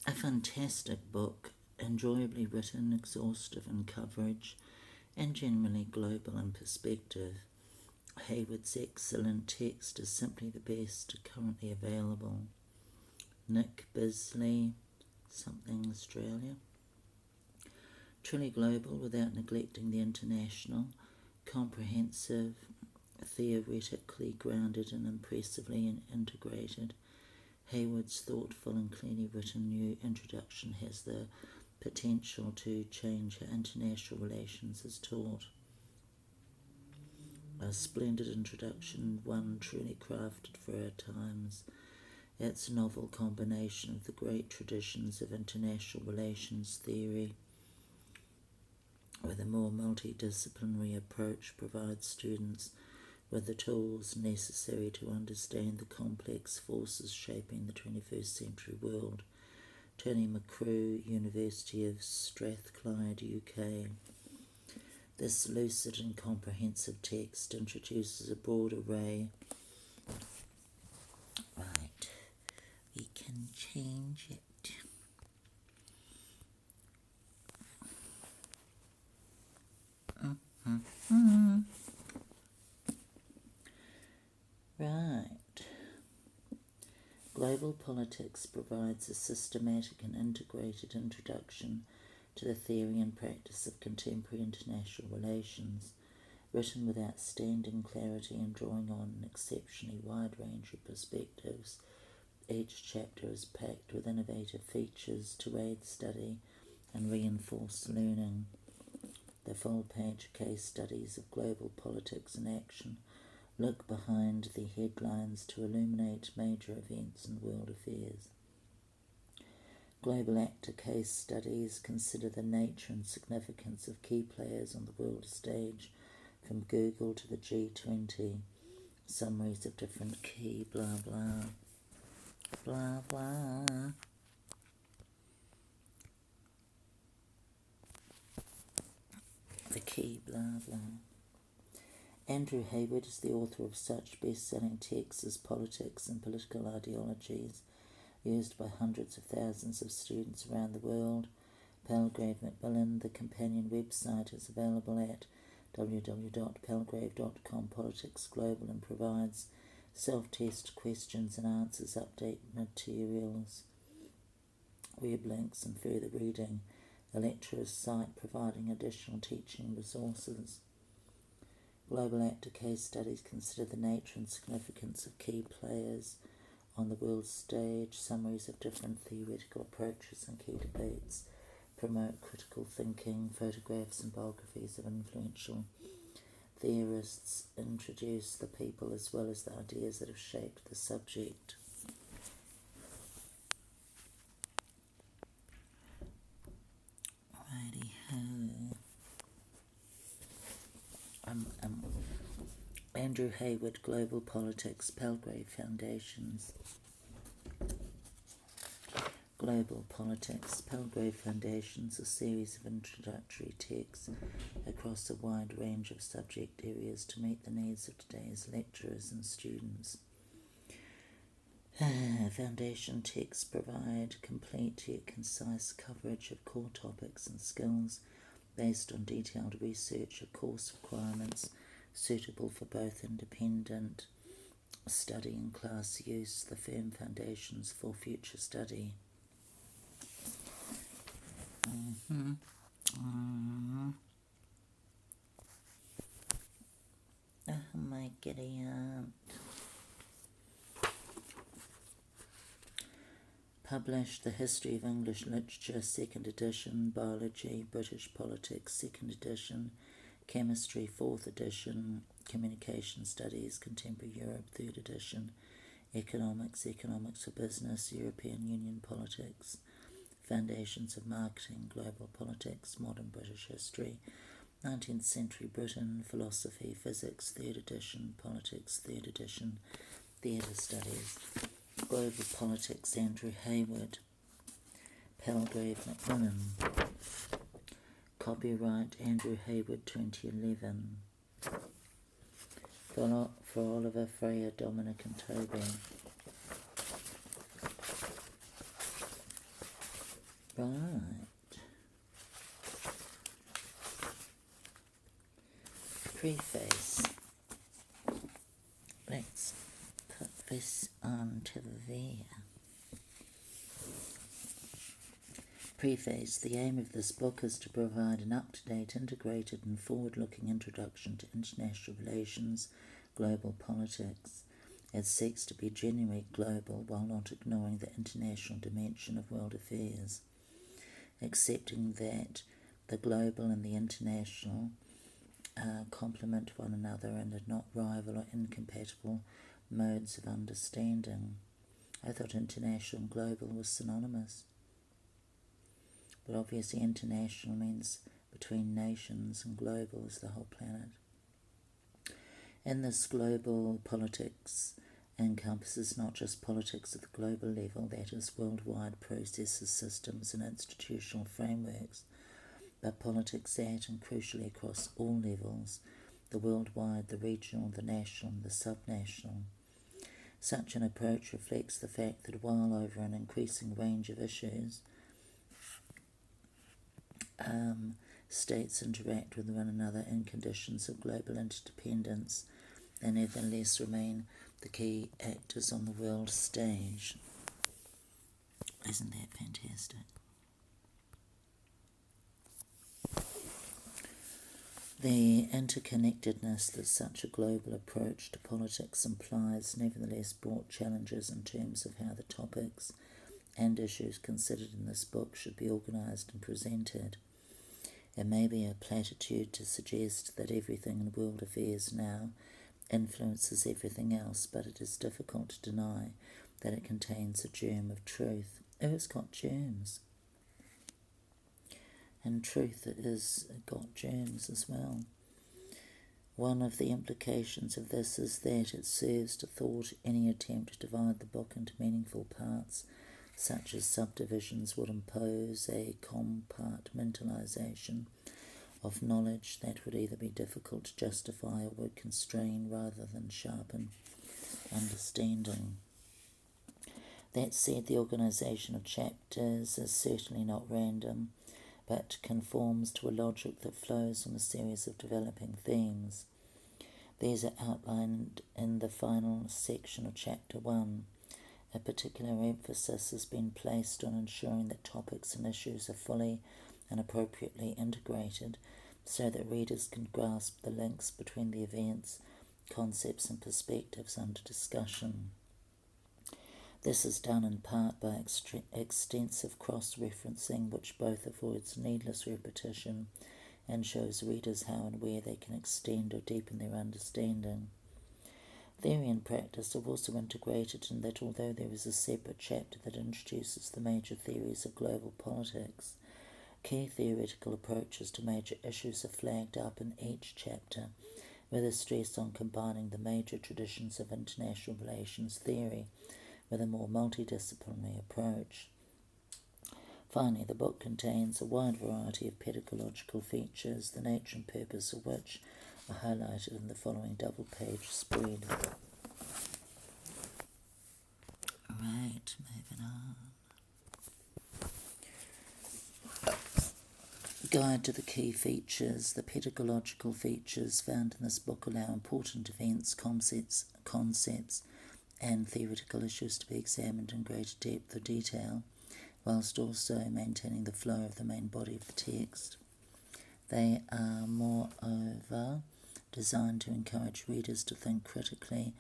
A fantastic book, enjoyably written, exhaustive in coverage, and generally global in perspective. Hayward's excellent text is simply the best currently available. Nick Bisley, something Australia. Truly global without neglecting the international, comprehensive, theoretically grounded and impressively integrated. Hayward's thoughtful and clearly written new introduction has the potential to change how international relations is taught. A splendid introduction, one truly crafted for our times. Its novel combination of the great traditions of international relations theory with a more multidisciplinary approach provides students with the tools necessary to understand the complex forces shaping the 21st century world. Tony McCrew, University of Strathclyde, UK. This lucid and comprehensive text introduces a broad array. Right, we can change it. Right. Global Politics provides a systematic and integrated introduction to the theory and practice of contemporary international relations, written with outstanding clarity and drawing on an exceptionally wide range of perspectives. Each chapter is packed with innovative features to aid study and reinforce learning. The full-page case studies of global politics in action look behind the headlines to illuminate major events in world affairs. Global actor case studies consider the nature and significance of key players on the world stage, from Google to the G20. Summaries of different key blah blah. Blah blah. The key blah blah. Andrew Hayward is the author of such best-selling texts as Politics and Political Ideologies, used by hundreds of thousands of students around the world. Palgrave Macmillan, the companion website, is available at www.palgrave.com Politics Global and provides self-test questions and answers, update materials, web links and further reading. The lecturer's site providing additional teaching resources. Global actor case studies consider the nature and significance of key players on the world stage, summaries of different theoretical approaches and key debates, promote critical thinking, photographs and biographies of influential theorists, introduce the people as well as the ideas that have shaped the subject. Righty-ho. Andrew Hayward, Global Politics, Palgrave Foundations. Global Politics, Palgrave Foundations, a series of introductory texts across a wide range of subject areas to meet the needs of today's lecturers and students. Foundation texts provide complete yet concise coverage of core topics and skills based on detailed research of course requirements suitable for both independent study and class use, the firm foundations for future study. Oh my giddy aunt. Published The History of English Literature, 2nd edition, Biology, British Politics, 2nd edition, Chemistry, 4th edition, Communication Studies, Contemporary Europe, 3rd edition, Economics, Economics for Business, European Union Politics, Foundations of Marketing, Global Politics, Modern British History, 19th Century Britain, Philosophy, Physics, 3rd edition, Politics, 3rd edition, Theatre Studies, Global Politics, Andrew Hayward, Palgrave Macmillan. Copyright Andrew Hayward 2011. For Oliver, Freya, Dominic and Toby. Right. Preface. Let's put this onto there. Preface. The aim of this book is to provide an up-to-date, integrated and forward-looking introduction to international relations, global politics. It seeks to be genuinely global while not ignoring the international dimension of world affairs, accepting that the global and the international complement one another and are not rival or incompatible modes of understanding. I thought international and global was synonymous. But obviously international means between nations and global is the whole planet. And this global politics encompasses not just politics at the global level, that is worldwide processes, systems and institutional frameworks, but politics at and crucially across all levels, the worldwide, the regional, the national and the subnational. Such an approach reflects the fact that while over an increasing range of issues, states interact with one another in conditions of global interdependence, they nevertheless remain the key actors on the world stage. Isn't that fantastic? The interconnectedness that such a global approach to politics implies nevertheless brought challenges in terms of how the topics and issues considered in this book should be organised and presented. It may be a platitude to suggest that everything in world affairs now influences everything else, but it is difficult to deny that it contains a germ of truth. Oh, it's got germs. And truth is got germs as well. One of the implications of this is that it serves to thwart any attempt to divide the book into meaningful parts, such as subdivisions would impose a compartmentalization of knowledge that would either be difficult to justify or would constrain rather than sharpen understanding. That said, the organisation of chapters is certainly not random, but conforms to a logic that flows from a series of developing themes. These are outlined in the final section of Chapter 1. A particular emphasis has been placed on ensuring that topics and issues are fully and appropriately integrated so that readers can grasp the links between the events, concepts and perspectives under discussion. This is done in part by extensive cross-referencing, which both avoids needless repetition and shows readers how and where they can extend or deepen their understanding. Theory and practice are also integrated in that although there is a separate chapter that introduces the major theories of global politics, key theoretical approaches to major issues are flagged up in each chapter, with a stress on combining the major traditions of international relations theory with a more multidisciplinary approach. Finally, the book contains a wide variety of pedagogical features, the nature and purpose of which are highlighted in the following double-page spread. Right, moving on. Guide to the key features. The pedagogical features found in this book allow important events, concepts, and theoretical issues to be examined in greater depth or detail, whilst also maintaining the flow of the main body of the text. They are, moreover, designed to encourage readers to think critically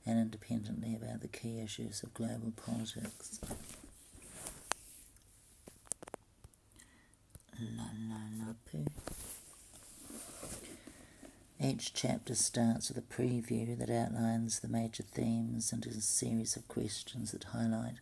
and independently about the key issues of global politics. Each chapter starts with a preview that outlines the major themes and is a series of questions that highlight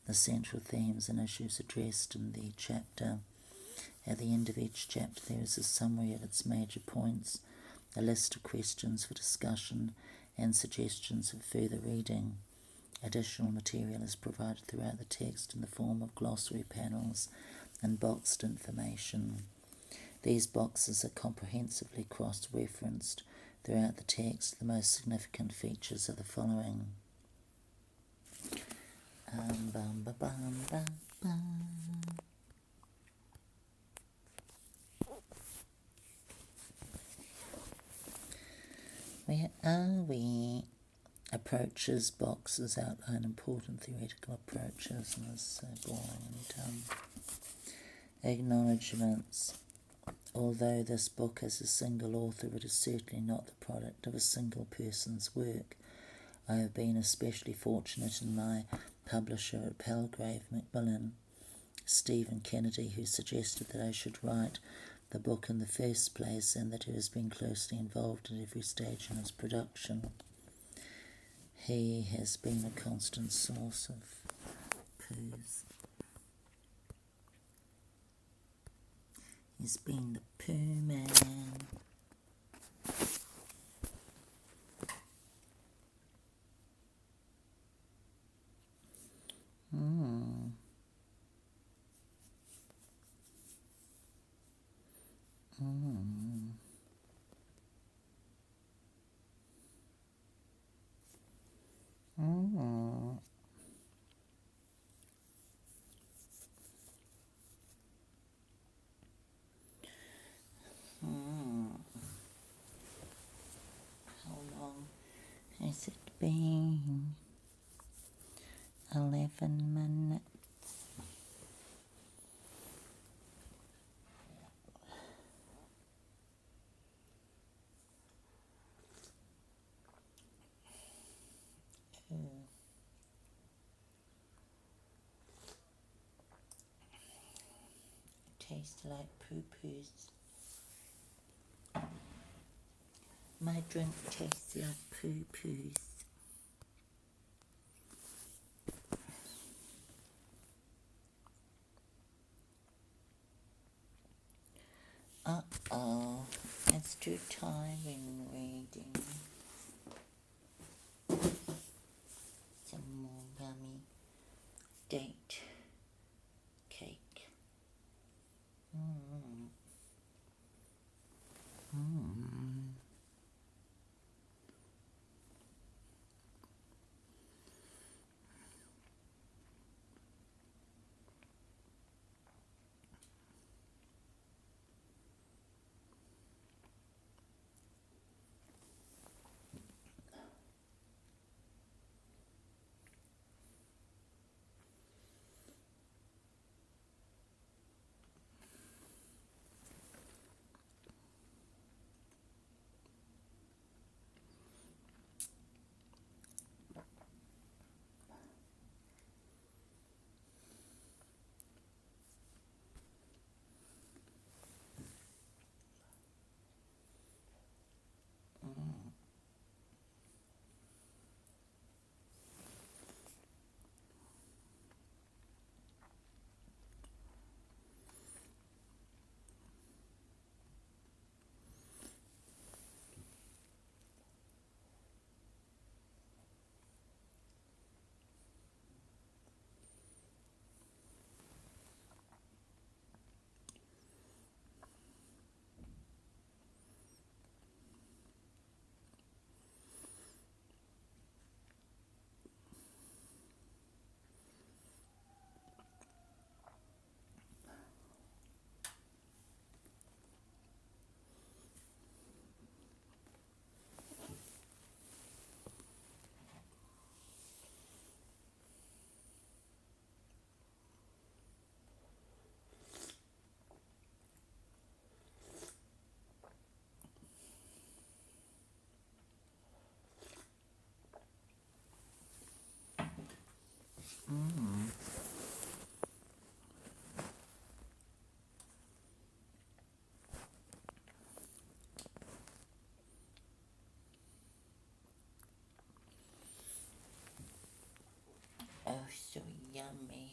the central themes and issues addressed in the chapter. At the end of each chapter there is a summary of its major points, a list of questions for discussion and suggestions of further reading. Additional material is provided throughout the text in the form of glossary panels and boxed information. These boxes are comprehensively cross-referenced throughout the text. The most significant features are the following. approaches boxes outline important theoretical approaches, and this is so boring and acknowledgements. Although this book is a single author, it is certainly not the product of a single person's work. I have been especially fortunate in my publisher at Palgrave Macmillan, Stephen Kennedy, who suggested that I should write the book in the first place, and that he has been closely involved at every stage in its production. He has been a constant source of poos. He's been the poo man. How long has it been? 11 minutes. Tastes like poo-poos. My drink tastes like poo-poos. Uh-oh, it's too tiring reading. Some more yummy date cake. Oh, so yummy.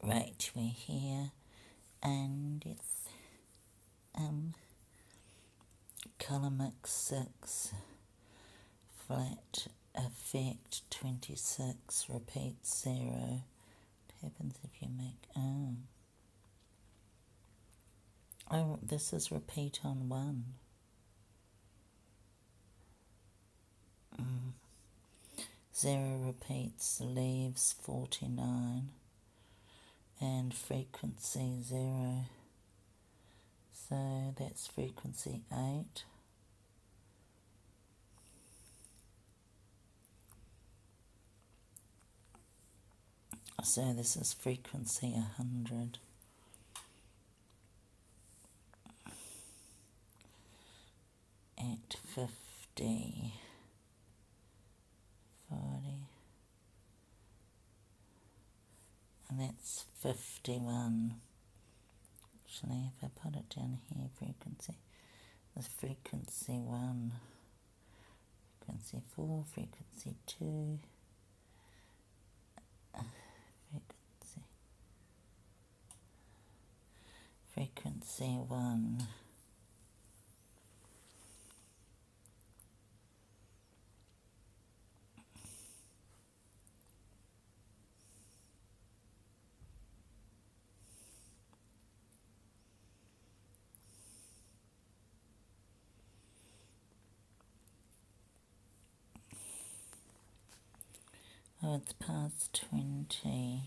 Right, we're here, and it's colour mix 6, flat effect 26, repeat 0. What happens if you make oh, this is repeat on 1. 0 repeats, leaves 49, and frequency 0. So that's frequency 8. So this is frequency 100. At 50, 40, and that's 51. Actually, if I put it down here, frequency, there's frequency 1, frequency 4, frequency 2, frequency 1. Oh, it's past 20.